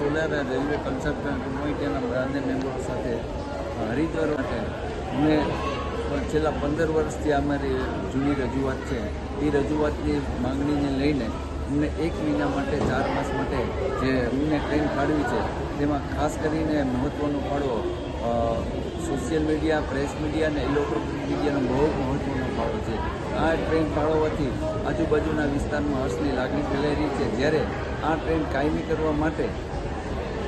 Solar railway consultant કમિટીના બંને મેમ્બરો સાથે હરિદ્વાર માટે અમે છેલ્લા 15 વર્ષથી અમારી જૂની રજૂઆત છે. એ રજૂઆતની માંગણીને લઈને અમને 1 મહિના માટે 4 માસ માટે જે અમને ટ્રેન ફાળવી છે તેમાં ખાસ કરીને મહત્ત્વનો ફાળો સોશિયલ મીડિયા, પ્રેસ મીડિયા અને ઇલેક્ટ્રોનિક મીડિયાનો બહુ મહત્ત્વનો ફાળો છે. આ ટ્રેન ફાળવવાથી આજુબાજુના વિસ્તારમાં હર્ષની લાગણી ફેલાઈ રહી છે. જ્યારે આ ટ્રેન કાયમી કરવા માટે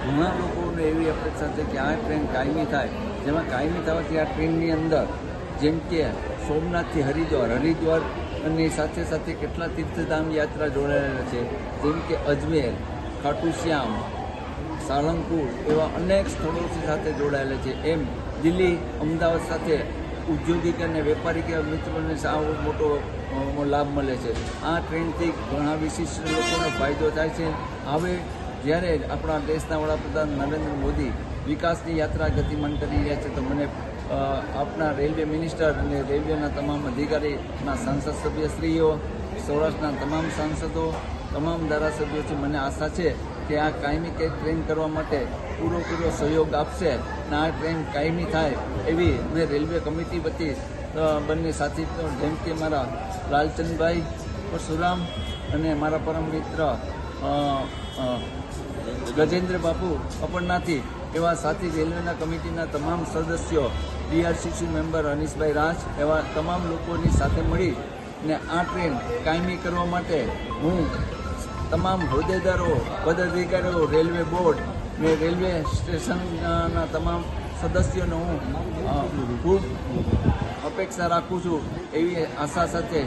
ઘણા લોકોને એવી અપેક્ષા છે કે આ ટ્રેન કાયમી થાય. જેમાં કાયમી થવાથી આ ટ્રેનની અંદર જેમ કે સોમનાથથી હરિદ્વાર અને સાથે સાથે કેટલા તીર્થધામ યાત્રા જોડાયેલા છે, જેમ કે અજમેર, ખાટુ શ્યામ, સાળંગપુર એવા અનેક સ્થળોથી સાથે જોડાયેલા છે. એમ દિલ્હી, અમદાવાદ સાથે ઉદ્યોગિક અને વેપારિક મિત્રોને સાવ મોટો લાભ મળે છે. આ ટ્રેનથી ઘણા વિશિષ્ટ લોકોનો ફાયદો થાય છે. હવે જ્યારે આપણા દેશના વડાપ્રધાન નરેન્દ્ર મોદી વિકાસની યાત્રા ગતિમાન કરી રહ્યા છે, તો મને આપના રેલવે મિનિસ્ટર અને રેલવેના તમામ અધિકારીના સાંસદ સભ્યશ્રીઓ, સૌરાષ્ટ્રના તમામ સાંસદો, તમામ ધારાસભ્યોથી મને આશા છે કે આ કાયમી ટ્રેન કરવા માટે પૂરો સહયોગ આપશે અને આ ટ્રેન કાયમી થાય એવી મેં રેલવે કમિટી વતી બંને સાથી જેમ કે મારા લાલચંદભાઈ પરશુરામ અને મારા પરમ મિત્ર ગજેન્દ્ર બાપુ અપરનાથી એવા સાથી રેલવેના કમિટીના તમામ સદસ્યો, ડીઆરસીસી મેમ્બર અનીશભાઈ રાજ એવા તમામ લોકોની સાથે મળી ને આ ટ્રેન કાયમી કરવા માટે હું તમામ હોદ્દેદારો, પદાધિકારીઓ, રેલવે બોર્ડ ને રેલવે સ્ટેશનના તમામ સદસ્યોને હું ખૂબ અપેક્ષા રાખું છું એવી આશા સાથે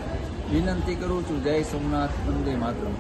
વિનંતી કરું છું. જય સોમનાથ, વંદે માતરમ.